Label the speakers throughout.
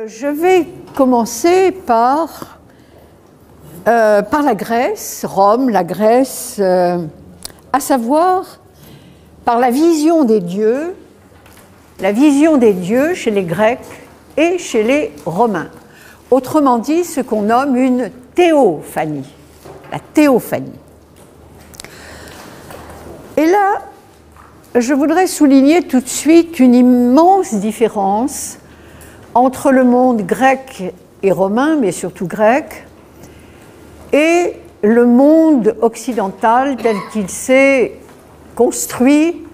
Speaker 1: Je vais commencer par la Grèce, Rome, la Grèce, à savoir par la vision des dieux chez les Grecs et chez les Romains. Autrement dit, ce qu'on nomme une théophanie, la théophanie. Et là, je voudrais souligner tout de suite une immense différence entre le monde grec et romain, mais surtout grec, et le monde occidental tel qu'il s'est construit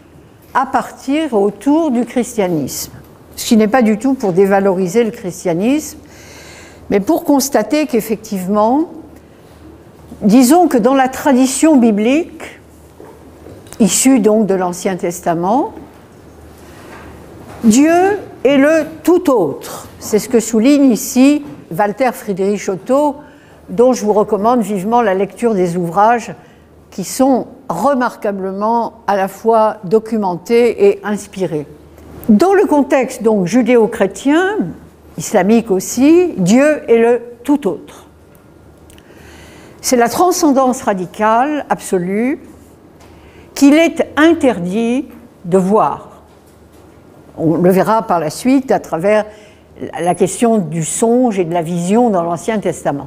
Speaker 1: à partir autour du christianisme. Ce qui n'est pas du tout pour dévaloriser le christianisme, mais pour constater qu'effectivement, disons que dans la tradition biblique, issue donc de l'Ancien Testament, Dieu est le tout autre. C'est ce que souligne ici Walter Friedrich Otto, dont je vous recommande vivement la lecture des ouvrages qui sont remarquablement à la fois documentés et inspirés. Dans le contexte donc judéo-chrétien, islamique aussi, Dieu est le tout autre. C'est la transcendance radicale, absolue, qu'il est interdit de voir. On le verra par la suite à travers la question du songe et de la vision dans l'Ancien Testament.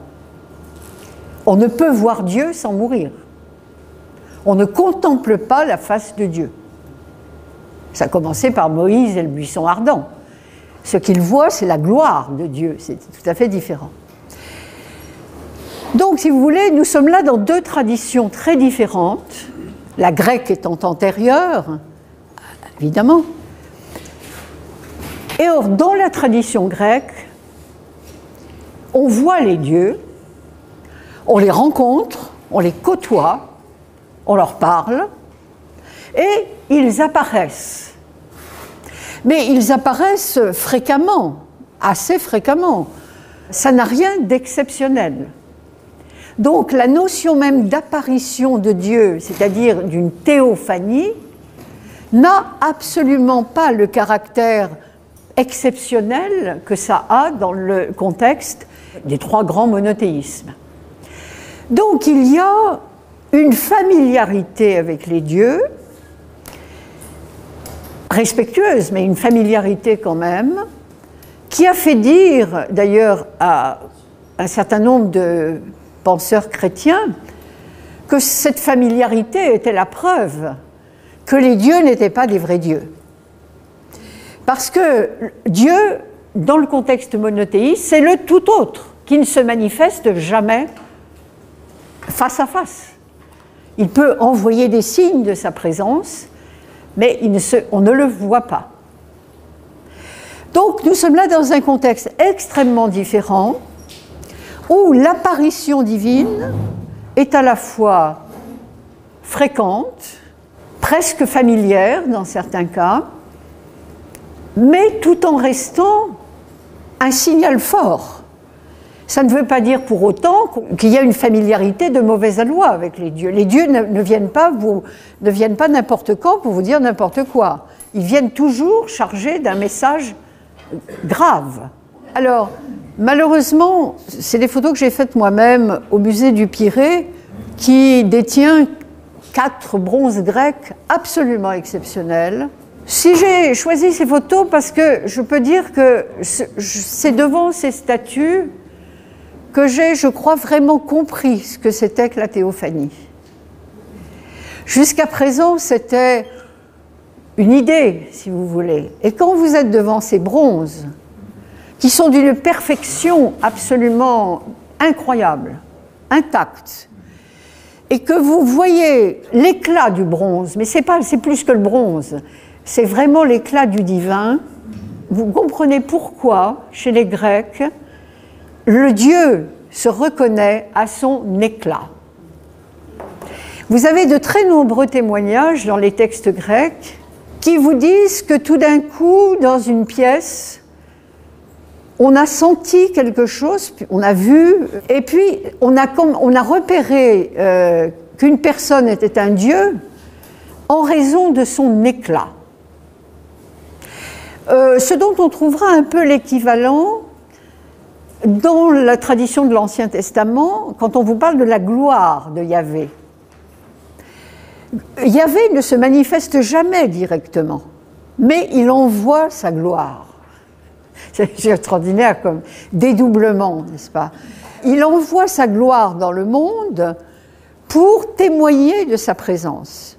Speaker 1: On ne peut voir Dieu sans mourir. On ne contemple pas la face de Dieu. Ça a commencé par Moïse et le buisson ardent. Ce qu'il voit, c'est la gloire de Dieu. C'est tout à fait différent. Donc, si vous voulez, nous sommes là dans deux traditions très différentes, la grecque étant antérieure, évidemment. Et or, dans la tradition grecque, on voit les dieux, on les rencontre, on les côtoie, on leur parle, et ils apparaissent. Mais ils apparaissent fréquemment, assez fréquemment. Ça n'a rien d'exceptionnel. Donc la notion même d'apparition de Dieu, c'est-à-dire d'une théophanie, n'a absolument pas le caractère exceptionnel que ça a dans le contexte des trois grands monothéismes. Donc il y a une familiarité avec les dieux, respectueuse, mais une familiarité quand même, qui a fait dire d'ailleurs à un certain nombre de penseurs chrétiens que cette familiarité était la preuve que les dieux n'étaient pas des vrais dieux. Parce que Dieu, dans le contexte monothéiste, c'est le tout autre qui ne se manifeste jamais face à face. Il peut envoyer des signes de sa présence, mais on ne le voit pas. Donc nous sommes là dans un contexte extrêmement différent, où l'apparition divine est à la fois fréquente, presque familière dans certains cas, mais tout en restant un signal fort. Ça ne veut pas dire pour autant qu'il y a une familiarité de mauvaise aloi avec les dieux. Les dieux ne viennent pas n'importe quand pour vous dire n'importe quoi. Ils viennent toujours chargés d'un message grave. Alors, malheureusement, c'est des photos que j'ai faites moi-même au musée du Pirée, qui détient 4 bronzes grecs absolument exceptionnels. Si j'ai choisi ces photos, parce que je peux dire que c'est devant ces statues que j'ai, je crois, vraiment compris ce que c'était que la théophanie. Jusqu'à présent, c'était une idée, si vous voulez. Et quand vous êtes devant ces bronzes, qui sont d'une perfection absolument incroyable, intacte, et que vous voyez l'éclat du bronze, mais c'est plus que le bronze, c'est vraiment l'éclat du divin, vous comprenez pourquoi, chez les Grecs, le Dieu se reconnaît à son éclat. Vous avez de très nombreux témoignages dans les textes grecs qui vous disent que tout d'un coup, dans une pièce, on a senti quelque chose, on a vu, et puis on a repéré qu'une personne était un dieu en raison de son éclat. Ce dont on trouvera un peu l'équivalent Dans la tradition de l'Ancien Testament, quand on vous parle de la gloire de Yahvé, Yahvé ne se manifeste jamais directement, mais il envoie sa gloire. C'est extraordinaire comme dédoublement, n'est-ce pas? Il envoie sa gloire dans le monde pour témoigner de sa présence.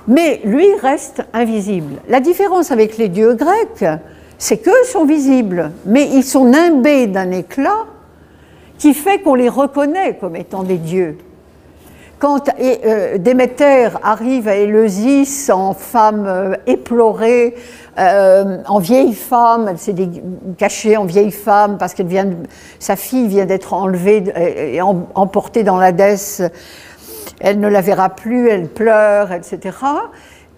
Speaker 1: Mais lui reste invisible. La différence avec les dieux grecs, c'est qu'eux sont visibles, mais ils sont nimbés d'un éclat qui fait qu'on les reconnaît comme étant des dieux. Quand Déméter arrive à Éleusis en femme éplorée, en vieille femme, elle s'est cachée en vieille femme parce que sa fille vient d'être enlevée et emportée dans l'Hadès, elle ne la verra plus, elle pleure, etc.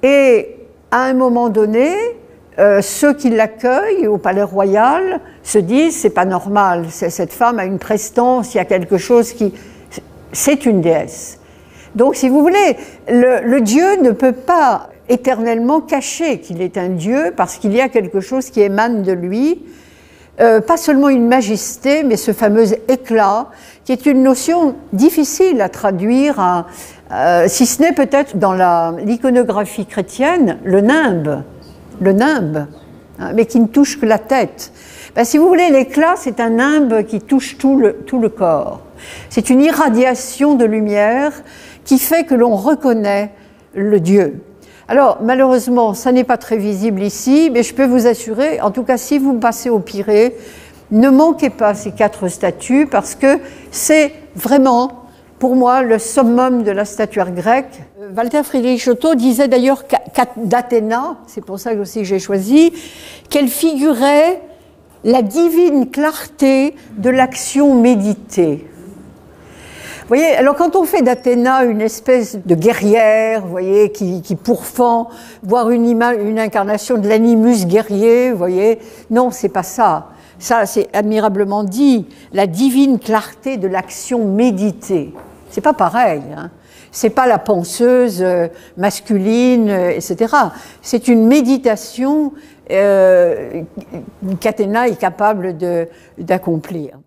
Speaker 1: Et à un moment donné, ceux qui l'accueillent au palais royal se disent c'est pas normal, cette femme a une prestance, il y a quelque chose qui... C'est une déesse. Donc, si vous voulez, le Dieu ne peut pas éternellement cacher qu'il est un Dieu parce qu'il y a quelque chose qui émane de lui, pas seulement une majesté, mais ce fameux éclat, qui est une notion difficile à traduire, si ce n'est peut-être dans l'iconographie chrétienne, le nimbe, hein, mais qui ne touche que la tête. Ben, si vous voulez, l'éclat, c'est un nimbe qui touche tout le corps. C'est une irradiation de lumière qui fait que l'on reconnaît le Dieu. Alors, malheureusement, ça n'est pas très visible ici, mais je peux vous assurer, en tout cas, si vous passez au Pirée, ne manquez pas ces 4 statues, parce que c'est vraiment, pour moi, le summum de la statuaire grecque. Walter Friedrich Otto disait d'ailleurs d'Athéna, c'est pour ça aussi que j'ai choisi, qu'elle figurait la divine clarté de l'action méditée. Vous voyez, alors quand on fait d'Athéna une espèce de guerrière, vous voyez, qui pourfend, voire une incarnation de l'animus guerrier, vous voyez, non, c'est pas ça. Ça, c'est admirablement dit, la divine clarté de l'action méditée. C'est pas pareil, hein. C'est pas la penseuse masculine, etc. C'est une méditation qu'Athéna est capable d'accomplir.